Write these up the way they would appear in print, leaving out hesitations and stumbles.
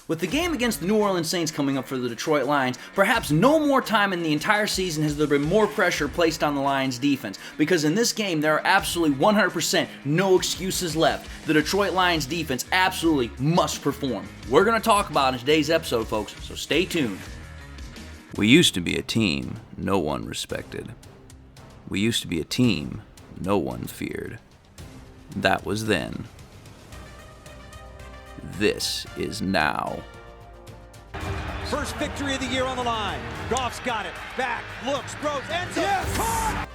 With the game against the New Orleans Saints coming up for the Detroit Lions, perhaps no more time in the entire season has there been more pressure placed on the Lions defense, because in this game there are absolutely 100% no excuses left. The Detroit Lions defense absolutely must perform. We're going to talk about it in today's episode, folks, so stay tuned. We used to be a team no one respected. We used to be a team no one feared. That was then. This is now. First victory of the year on the line. Goff's got it. Back, looks, throws, end zone. Yes! Caught!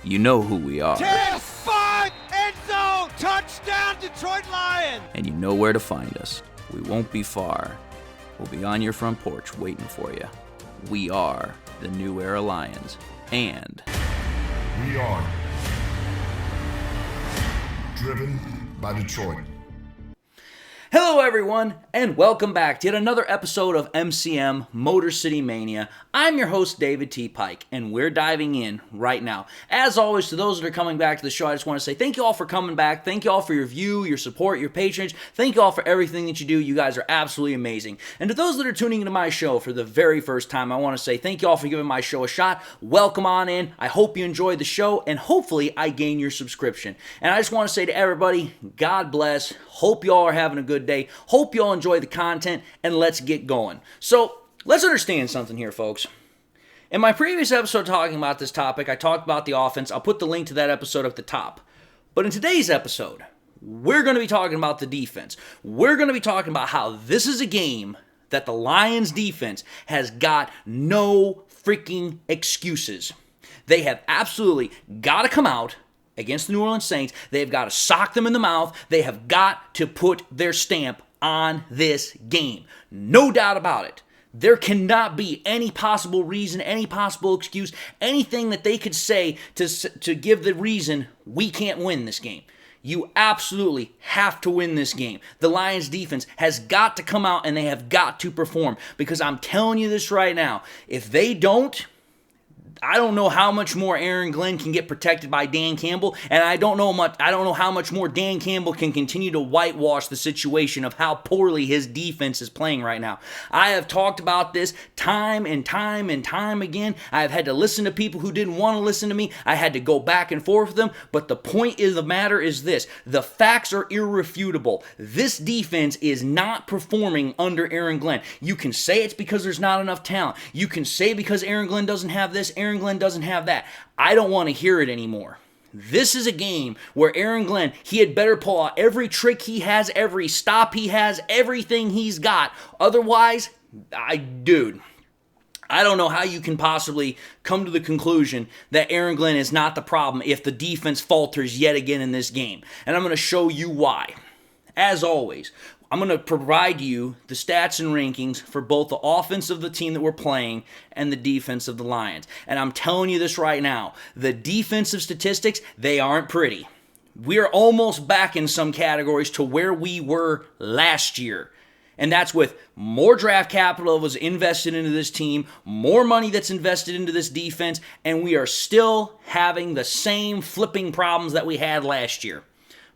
You know who we are. 10-5, end zone, touchdown Detroit Lions! And you know where to find us. We won't be far. We'll be on your front porch waiting for you. We are the New Era Lions. And we are driven by Detroit. Hello everyone, and welcome back to yet another episode of MCM Motor City Mania. I'm your host, David T. Pike, and we're diving in right now. As always, to those that are coming back to the show, I just want to say thank you all for coming back. Thank you all for your view, your support, your patronage. Thank you all for everything that you do. You guys are absolutely amazing. And to those that are tuning into my show for the very first time, I want to say thank you all for giving my show a shot. Welcome on in. I hope you enjoyed the show, and hopefully I gain your subscription. And I just want to say to everybody, God bless. Hope you all are having a good day. Hope you all enjoy the content, and let's get going. So, let's understand something here, folks. In my previous episode talking about this topic, I talked about the offense. I'll put the link to that episode at the top. But in today's episode, we're going to be talking about the defense. We're going to be talking about how this is a game that the Lions defense has got no freaking excuses. They have absolutely got to come out against the New Orleans Saints. They've got to sock them in the mouth. They have got to put their stamp on this game. No doubt about it. There cannot be any possible reason, any possible excuse, anything that they could say to give the reason we can't win this game. You absolutely have to win this game. The Lions defense has got to come out and they have got to perform, because I'm telling you this right now, if they don't, I don't know how much more Aaron Glenn can get protected by Dan Campbell, and I don't know how much more Dan Campbell can continue to whitewash the situation of how poorly his defense is playing right now. I have talked about this time and time and time again. I have had to listen to people who didn't want to listen to me. I had to go back and forth with them, but the point of the matter is this. The facts are irrefutable. This defense is not performing under Aaron Glenn. You can say it's because there's not enough talent. You can say because Aaron Glenn doesn't have this, Aaron Glenn doesn't have that. I don't want to hear it anymore. This is a game where Aaron Glenn, he had better pull out every trick he has, every stop he has, everything he's got. Otherwise, dude, I don't know how you can possibly come to the conclusion that Aaron Glenn is not the problem if the defense falters yet again in this game. And I'm going to show you why. As always, I'm going to provide you the stats and rankings for both the offense of the team that we're playing and the defense of the Lions. And I'm telling you this right now, the defensive statistics, they aren't pretty. We're almost back in some categories to where we were last year. And that's with more draft capital that was invested into this team, more money that's invested into this defense, and we are still having the same flipping problems that we had last year.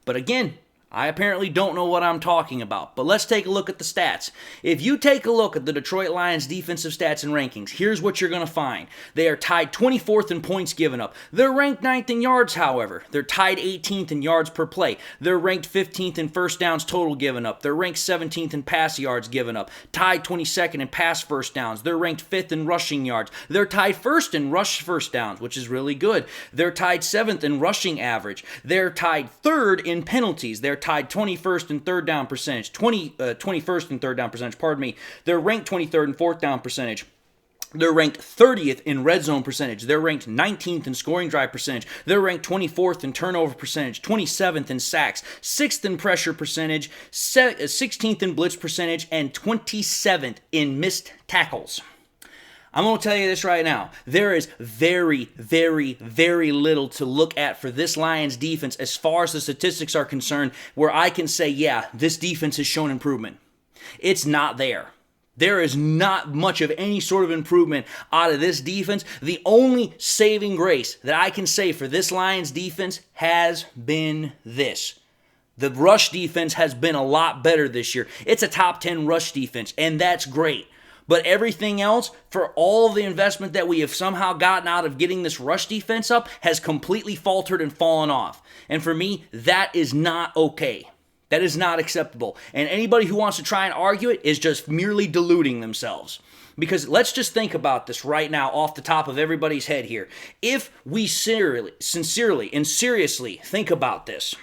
But again, I apparently don't know what I'm talking about, but let's take a look at the stats. If you take a look at the Detroit Lions defensive stats and rankings, here's what you're going to find. They are tied 24th in points given up. They're ranked 9th in yards, however. They're tied 18th in yards per play. They're ranked 15th in first downs total given up. They're ranked 17th in pass yards given up. Tied 22nd in pass first downs. They're ranked 5th in rushing yards. They're tied 1st in rush first downs, which is really good. They're tied 7th in rushing average. They're tied 3rd in penalties. They're tied 21st in third down percentage, 21st in third down percentage, pardon me. They're ranked 23rd in fourth down percentage. They're ranked 30th in red zone percentage. They're ranked 19th in scoring drive percentage. They're ranked 24th in turnover percentage, 27th in sacks, 6th in pressure percentage, 16th in blitz percentage, and 27th in missed tackles. I'm going to tell you this right now. There is very, very, very little to look at for this Lions defense as far as the statistics are concerned where I can say, yeah, this defense has shown improvement. It's not there. There is not much of any sort of improvement out of this defense. The only saving grace that I can say for this Lions defense has been this. The rush defense has been a lot better this year. It's a top 10 rush defense, and that's great. But everything else, for all the investment that we have somehow gotten out of getting this rush defense up, has completely faltered and fallen off. And for me, that is not okay. That is not acceptable. And anybody who wants to try and argue it is just merely deluding themselves. Because let's just think about this right now off the top of everybody's head here. If we sincerely and seriously think about this,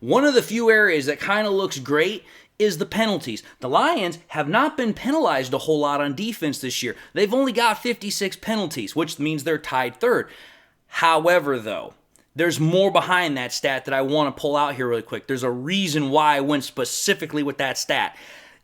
one of the few areas that kind of looks great is the penalties. The Lions have not been penalized a whole lot on defense this year. They've only got 56 penalties, which means they're tied third. However, though, there's more behind that stat that I want to pull out here really quick. There's a reason why I went specifically with that stat.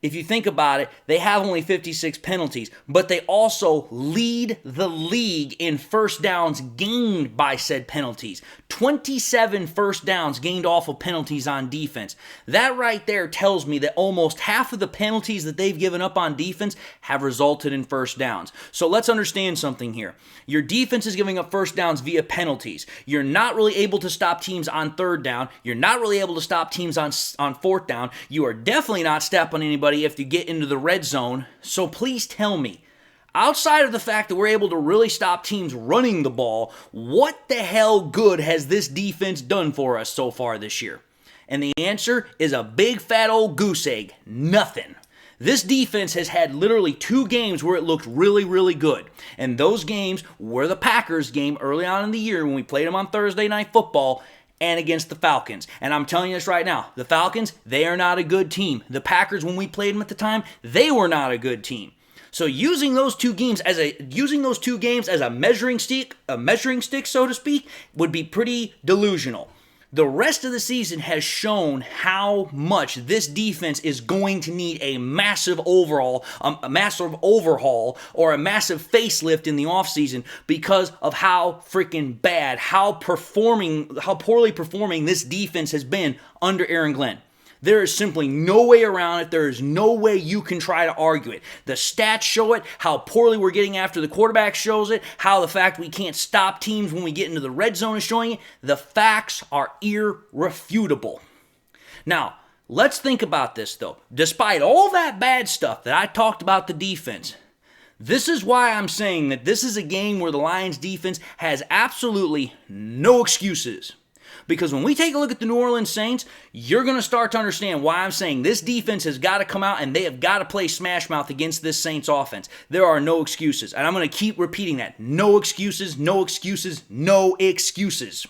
If you think about it, they have only 56 penalties, but they also lead the league in first downs gained by said penalties. 27 first downs gained off of penalties on defense. That right there tells me that almost half of the penalties that they've given up on defense have resulted in first downs. So let's understand something here. Your defense is giving up first downs via penalties. You're not really able to stop teams on third down. You're not really able to stop teams on fourth down. You are definitely not stepping anybody if you get into the red zone. So please tell me, outside of the fact that we're able to really stop teams running the ball, what the hell good has this defense done for us so far this year? And the answer is a big fat old goose egg. Nothing. This defense has had literally 2 games where it looked really, really good. And those games were the Packers game early on in the year when we played them on Thursday Night Football and against the Falcons. And I'm telling you this right now, the Falcons, they are not a good team. The Packers, when we played them at the time, they were not a good team. So using those two games as a measuring stick, so to speak, would be pretty delusional. The rest of the season has shown how much this defense is going to need a massive overhaul or a massive facelift in the offseason because of how freaking bad, how poorly performing this defense has been under Aaron Glenn. There is simply no way around it. There is no way you can try to argue it. The stats show it. How poorly we're getting after the quarterback shows it. How the fact we can't stop teams when we get into the red zone is showing it. The facts are irrefutable. Now, let's think about this though. Despite all that bad stuff that I talked about the defense, this is why I'm saying that this is a game where the Lions defense has absolutely no excuses. Because when we take a look at the New Orleans Saints, you're going to start to understand why I'm saying this defense has got to come out and they have got to play smash mouth against this Saints offense. There are no excuses. And I'm going to keep repeating that. No excuses, no excuses, no excuses.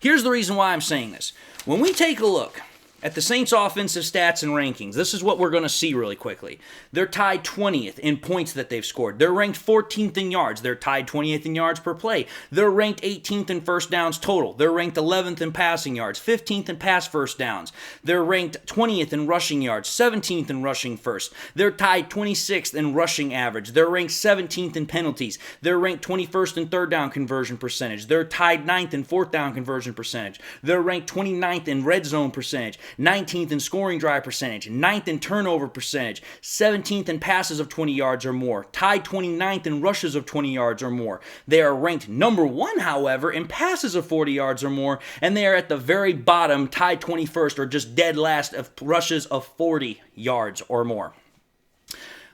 Here's the reason why I'm saying this. When we take a look at the Saints' offensive stats and rankings, this is what we're going to see really quickly. They're tied 20th in points that they've scored. They're ranked 14th in yards. They're tied 20th in yards per play. They're ranked 18th in first downs total. They're ranked 11th in passing yards, 15th in pass first downs. They're ranked 20th in rushing yards, 17th in rushing first. They're tied 26th in rushing average. They're ranked 17th in penalties. They're ranked 21st in third down conversion percentage. They're tied 9th in fourth down conversion percentage. They're ranked 29th in red zone percentage. 19th in scoring drive percentage, 9th in turnover percentage, 17th in passes of 20 yards or more, tied 29th in rushes of 20 yards or more. They are ranked number 1, however, in passes of 40 yards or more, and they are at the very bottom, tied 21st or just dead last of rushes of 40 yards or more.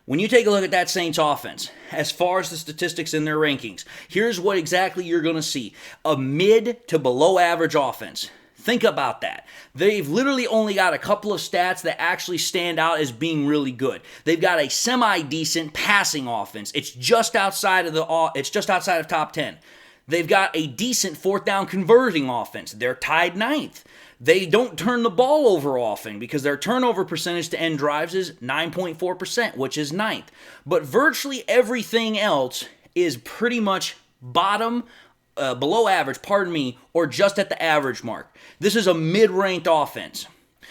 When you take a look at that Saints offense, as far as the statistics in their rankings, here's what exactly you're going to see. A mid to below average offense. Think about that. They've literally only got a couple of stats that actually stand out as being really good. They've got a semi-decent passing offense. It's just outside of top 10. They've got a decent fourth down converting offense. They're tied 9th. They don't turn the ball over often because their turnover percentage to end drives is 9.4%, which is 9th. But virtually everything else is pretty much below average, or just at the average mark. This is a mid-ranked offense.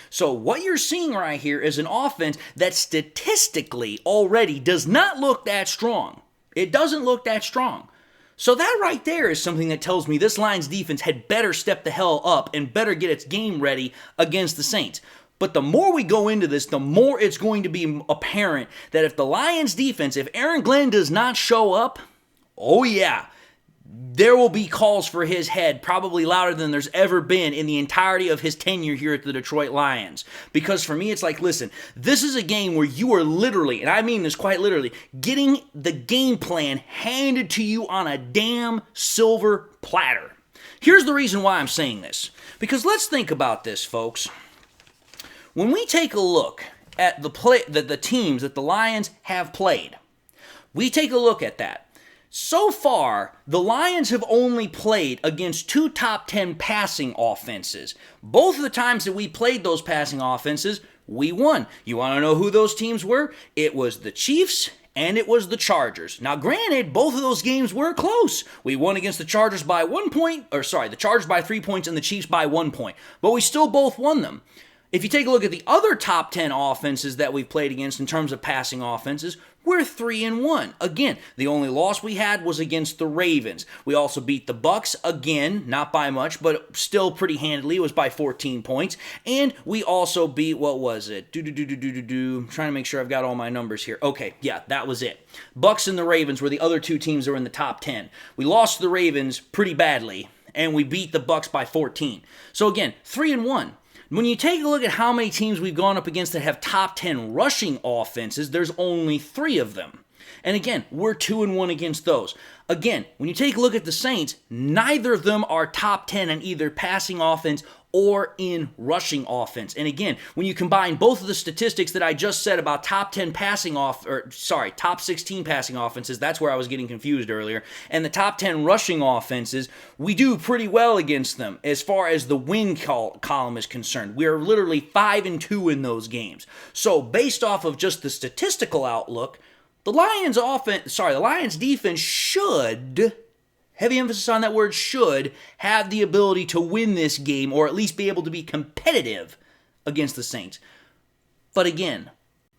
So what you're seeing right here is an offense that statistically already does not look that strong. It doesn't look that strong. So that right there is something that tells me this Lions defense had better step the hell up and better get its game ready against the Saints. But the more we go into this, the more it's going to be apparent that if the Lions defense, if Aaron Glenn does not show up, oh yeah, there will be calls for his head probably louder than there's ever been in the entirety of his tenure here at the Detroit Lions. Because for me, it's like, listen, this is a game where you are literally, and I mean this quite literally, getting the game plan handed to you on a damn silver platter. Here's the reason why I'm saying this. Because let's think about this, folks. When we take a look at the teams that the Lions have played, we take a look at that. So far, the Lions have only played against 2 top 10 passing offenses. Both of the times that we played those passing offenses, we won. You want to know who those teams were? It was the Chiefs and it was the Chargers. Now, granted, both of those games were close. We won against the Chargers by the Chargers by 3 points and the Chiefs by 1 point. But we still both won them. If you take a look at the other top 10 offenses that we've played against in terms of passing offenses, we're 3-1. Again, the only loss we had was against the Ravens. We also beat the Bucks, again, not by much, but still pretty handily. It was by 14 points. And we also beat, what was it? I'm trying to make sure I've got all my numbers here. Okay, yeah, that was it. Bucks and the Ravens were the other 2 teams that were in the top 10. We lost to the Ravens pretty badly, and we beat the Bucks by 14. So again, 3-1. When you take a look at how many teams we've gone up against that have top 10 rushing offenses, there's only 3 of them. And again, we're 2-1 against those. Again, when you take a look at the Saints, neither of them are top 10 in either passing offense or in rushing offense. And again, when you combine both of the statistics that I just said about top 16 passing offenses, that's where I was getting confused earlier, and the top 10 rushing offenses, we do pretty well against them as far as the win column is concerned. We are literally 5-2 in those games. So based off of just the statistical outlook, the Lions defense should, heavy emphasis on that word should, have the ability to win this game or at least be able to be competitive against the Saints. But again,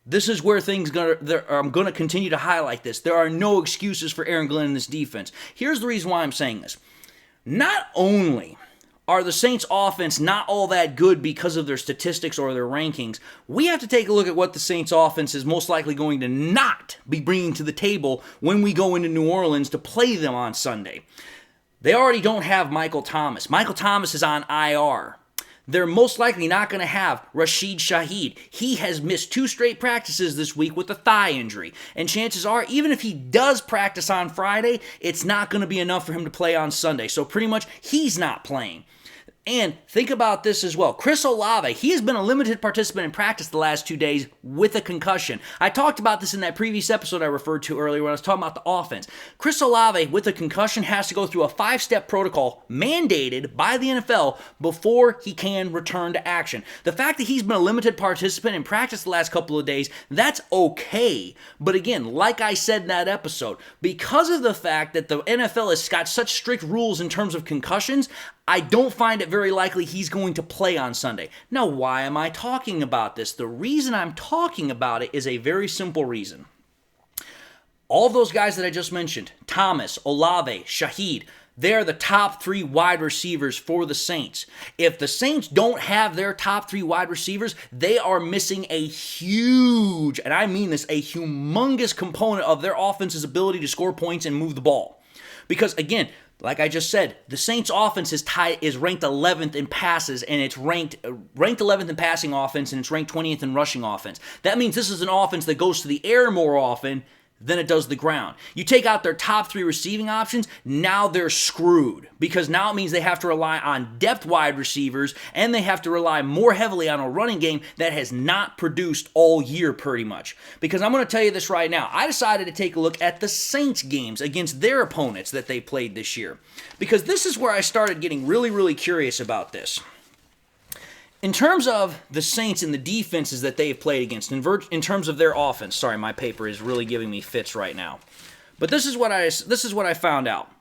this is where I'm going to continue to highlight this. There are no excuses for Aaron Glenn in this defense. Here's the reason why I'm saying this. Not only are the Saints' offense not all that good because of their statistics or their rankings, we have to take a look at what the Saints' offense is most likely going to not be bringing to the table when we go into New Orleans to play them on Sunday. They already don't have Michael Thomas. Michael Thomas is on IR. They're most likely not going to have Rashid Shaheed. He has missed 2 straight practices this week with a thigh injury. And chances are, even if he does practice on Friday, it's not going to be enough for him to play on Sunday. So pretty much, he's not playing. And think about this as well. Chris Olave, he has been a limited participant in practice the last 2 days with a concussion. I talked about this in that previous episode I referred to earlier when I was talking about the offense. Chris Olave with a concussion has to go through a 5-step protocol mandated by the NFL before he can return to action. The fact that he's been a limited participant in practice the last couple of days, that's okay. But again, like I said in that episode, because of the fact that the NFL has got such strict rules in terms of concussions, I don't find it very likely he's going to play on Sunday. Now, why am I talking about this? The reason I'm talking about it is a very simple reason. All of those guys that I just mentioned, Thomas, Olave, Shaheed, they're the top 3 wide receivers for the Saints. If the Saints don't have their top 3 wide receivers, they are missing a huge, and I mean this, a humongous component of their offense's ability to score points and move the ball. Because again, like I just said, the Saints' offense is ranked 11th in passes, and it's ranked 11th in passing offense, and it's ranked 20th in rushing offense. That means this is an offense that goes to the air more often than it does the ground. You take out their top 3 receiving options, now they're screwed. Because now it means they have to rely on depth wide receivers, and they have to rely more heavily on a running game that has not produced all year pretty much. Because I'm going to tell you this right now. I decided to take a look at the Saints games against their opponents that they played this year. Because this is where I started getting really, really curious about this. In terms of the Saints and the defenses that they've played against, in terms of their offense, sorry, my paper is really giving me fits right now. But this is what I found out.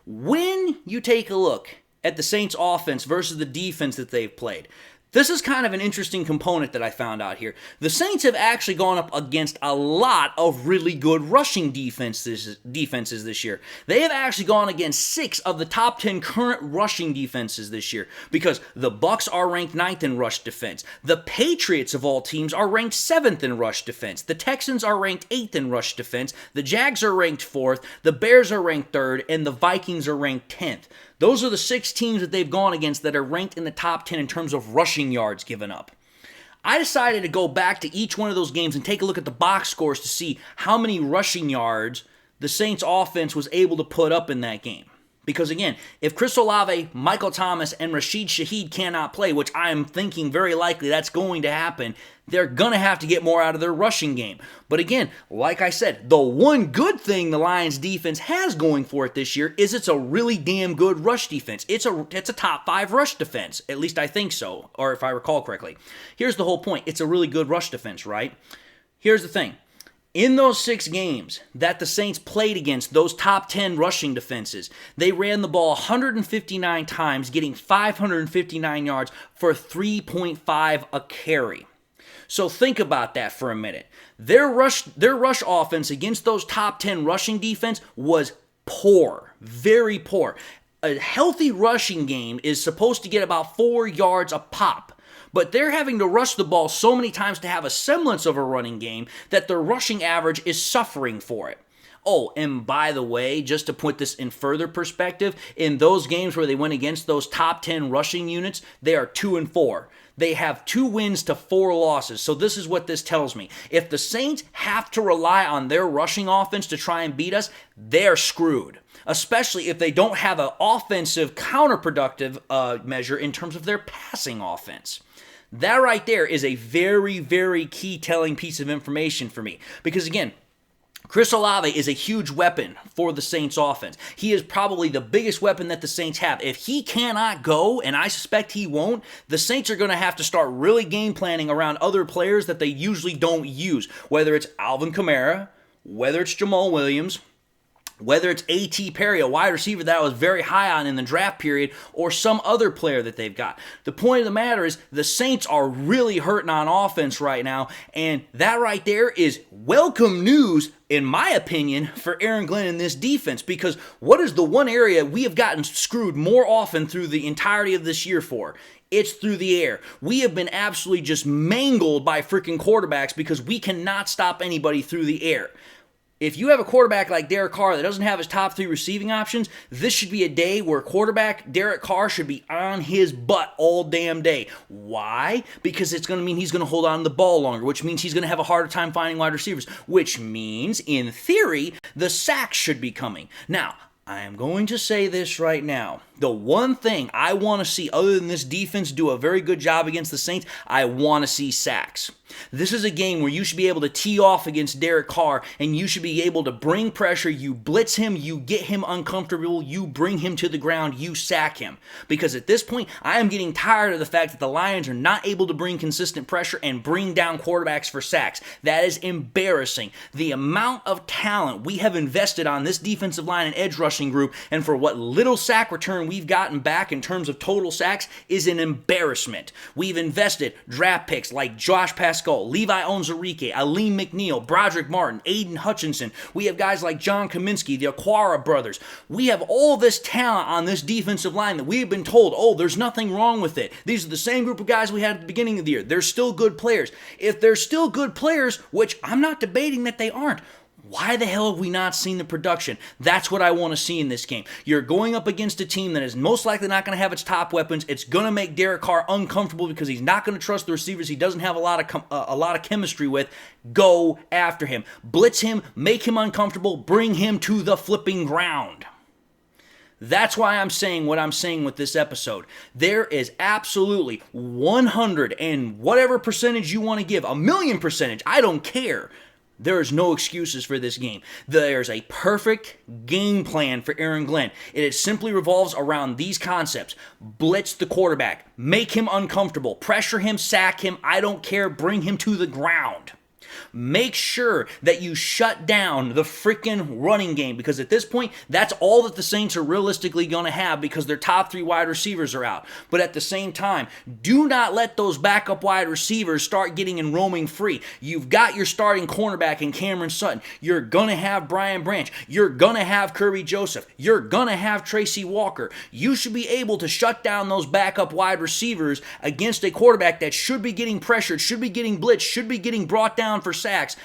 When you take a look at the Saints' offense versus the defense that they've played, This is kind of an interesting component that I found out here. The Saints have actually gone up against a lot of really good rushing defenses this year. They have actually gone against 6 of the top 10 current rushing defenses this year, because the Bucs are ranked 9th in rush defense. The Patriots of all teams are ranked 7th in rush defense. The Texans are ranked 8th in rush defense. The Jags are ranked 4th. The Bears are ranked 3rd, and the Vikings are ranked 10th. Those are the 6 teams that they've gone against that are ranked in the top 10 in terms of rushing yards given up. I decided to go back to each one of those games and take a look at the box scores to see how many rushing yards the Saints offense was able to put up in that game. Because again, if Chris Olave, Michael Thomas, and Rashid Shaheed cannot play, which I am thinking very likely that's going to happen, they're going to have to get more out of their rushing game. But again, like I said, the one good thing the Lions defense has going for it this year is it's a really damn good rush defense. It's a top 5 rush defense. At least I think so, or if I recall correctly. Here's the whole point. It's a really good rush defense, right? Here's the thing. In those 6 games that the Saints played against those top 10 rushing defenses, they ran the ball 159 times, getting 559 yards for 3.5 a carry. So think about that for a minute. Their rush offense against those top 10 rushing defense was poor, very poor. A healthy rushing game is supposed to get about 4 yards a pop. But they're having to rush the ball so many times to have a semblance of a running game that their rushing average is suffering for it. Oh, and by the way, just to put this in further perspective, in those games where they went against those top 10 rushing units, they are 2-4. They have 2 wins to 4 losses. So this is what this tells me. If the Saints have to rely on their rushing offense to try and beat us, they're screwed. Especially if they don't have an offensive counterproductive measure in terms of their passing offense. That right there is a very, very key telling piece of information for me. Because again, Chris Olave is a huge weapon for the Saints offense. He is probably the biggest weapon that the Saints have. If he cannot go, and I suspect he won't, the Saints are going to have to start really game planning around other players that they usually don't use. Whether it's Alvin Kamara, whether it's Jamal Williams, whether it's A.T. Perry, a wide receiver that I was very high on in the draft period, or some other player that they've got. The point of the matter is the Saints are really hurting on offense right now, and that right there is welcome news, in my opinion, for Aaron Glenn in this defense, because what is the one area we have gotten screwed more often through the entirety of this year for? It's through the air. We have been absolutely just mangled by freaking quarterbacks because we cannot stop anybody through the air. If you have a quarterback like Derek Carr that doesn't have his top 3 receiving options, this should be a day where quarterback Derek Carr should be on his butt all damn day. Why? Because it's going to mean he's going to hold on to the ball longer, which means he's going to have a harder time finding wide receivers, which means, in theory, the sacks should be coming. Now, I am going to say this right now. The one thing I want to see other than this defense do a very good job against the Saints, I want to see sacks. This is a game where you should be able to tee off against Derek Carr, and you should be able to bring pressure, you blitz him, you get him uncomfortable, you bring him to the ground, you sack him. Because at this point, I am getting tired of the fact that the Lions are not able to bring consistent pressure and bring down quarterbacks for sacks. That is embarrassing. The amount of talent we have invested on this defensive line and edge rushing group, and for what little sack return we've gotten back in terms of total sacks, is an embarrassment. We've invested draft picks like Josh Pascal, Levi Onwuzurike, Aleem McNeil, Broderick Martin, Aiden Hutchinson. We have guys like John Kaminsky, the Aquara brothers. We have all this talent on this defensive line that we have been told, oh, there's nothing wrong with it. These are the same group of guys we had at the beginning of the year. They're still good players. If they're still good players, which I'm not debating that they aren't, why the hell have we not seen the production? That's what I want to see in this game. You're going up against a team that is most likely not going to have its top weapons. It's going to make Derek Carr uncomfortable because he's not going to trust the receivers he doesn't have a lot of chemistry with. Go after him. Blitz him, make him uncomfortable, bring him to the flipping ground. That's why I'm saying what I'm saying with this episode. There is absolutely 100 and whatever percentage you want to give, 1,000,000%, I don't care. There is no excuses for this game. There's a perfect game plan for Aaron Glenn. It simply revolves around these concepts. Blitz the quarterback. Make him uncomfortable. Pressure him, sack him. I don't care. Bring him to the ground. Make sure that you shut down the freaking running game, because at this point, that's all that the Saints are realistically going to have because their top 3 wide receivers are out. But at the same time, do not let those backup wide receivers start getting and roaming free. You've got your starting cornerback in Cameron Sutton. You're going to have Brian Branch. You're going to have Kirby Joseph. You're going to have Tracy Walker. You should be able to shut down those backup wide receivers against a quarterback that should be getting pressured, should be getting blitzed, should be getting brought down for sacks.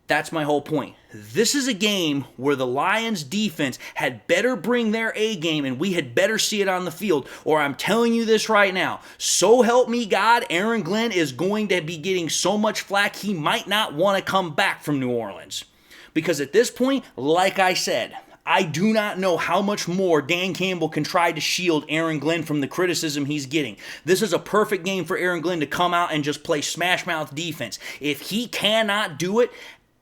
That's my whole point. This is a game where the Lions defense had better bring their A game and we had better see it on the field, or I'm telling you this right now, so help me God, Aaron Glenn is going to be getting so much flack he might not want to come back from New Orleans. Because at this point, like I said, I do not know how much more Dan Campbell can try to shield Aaron Glenn from the criticism he's getting. This is a perfect game for Aaron Glenn to come out and just play smash mouth defense. If he cannot do it,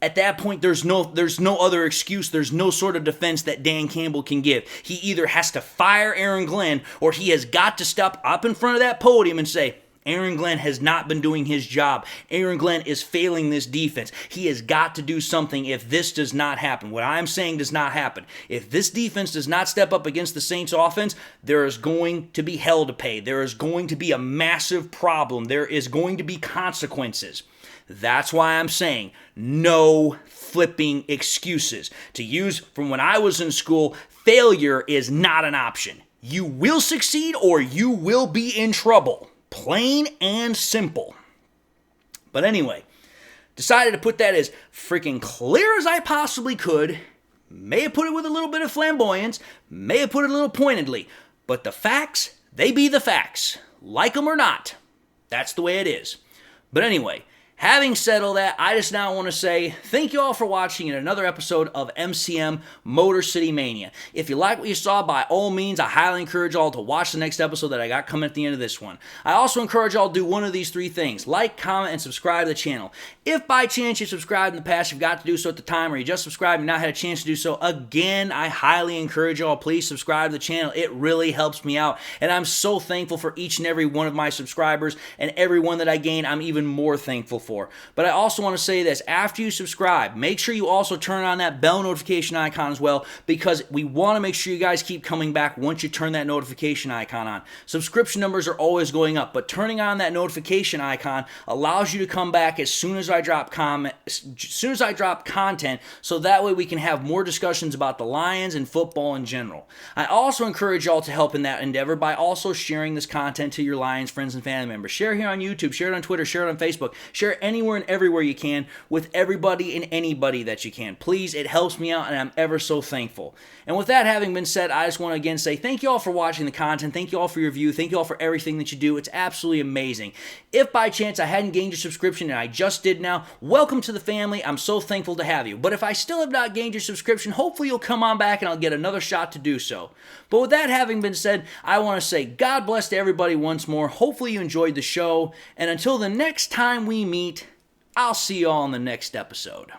at that point, there's no other excuse. There's no sort of defense that Dan Campbell can give. He either has to fire Aaron Glenn or he has got to step up in front of that podium and say, Aaron Glenn has not been doing his job. Aaron Glenn is failing this defense. He has got to do something if this does not happen. What I'm saying does not happen. If this defense does not step up against the Saints offense, there is going to be hell to pay. There is going to be a massive problem. There is going to be consequences. That's why I'm saying no flipping excuses. To use from when I was in school, failure is not an option. You will succeed or you will be in trouble. Plain and simple. But anyway, decided to put that as freaking clear as I possibly could. May have put it with a little bit of flamboyance. May have put it a little pointedly. But the facts, they be the facts. Like them or not. That's the way it is. But anyway, having said all that, I just now want to say thank you all for watching in another episode of MCM Motor City Mania. If you like what you saw, by all means, I highly encourage y'all to watch the next episode that I got coming at the end of this one. I also encourage y'all to do one of these 3 things. Like, comment, and subscribe to the channel. If by chance you subscribed in the past, you've got to do so at the time, or you just subscribed and not had a chance to do so, again, I highly encourage y'all, please subscribe to the channel. It really helps me out, and I'm so thankful for each and every one of my subscribers, and every one that I gain, I'm even more thankful for. But I also want to say this, after you subscribe, make sure you also turn on that bell notification icon as well, because we want to make sure you guys keep coming back once you turn that notification icon on. Subscription numbers are always going up, but turning on that notification icon allows you to come back as soon as I drop content, so that way we can have more discussions about the Lions and football in general. I also encourage y'all to help in that endeavor by also sharing this content to your Lions friends and family members. Share here on YouTube, share it on Twitter, share it on Facebook, share it anywhere and everywhere you can with everybody and anybody that you can. Please, it helps me out and I'm ever so thankful. And with that having been said, I just want to again say thank you all for watching the content. Thank you all for your view. Thank you all for everything that you do. It's absolutely amazing. If by chance I hadn't gained your subscription and I just did now, welcome to the family. I'm so thankful to have you. But if I still have not gained your subscription, hopefully you'll come on back and I'll get another shot to do so. But with that having been said, I want to say God bless to everybody once more. Hopefully you enjoyed the show. And until the next time we meet, I'll see you all in the next episode.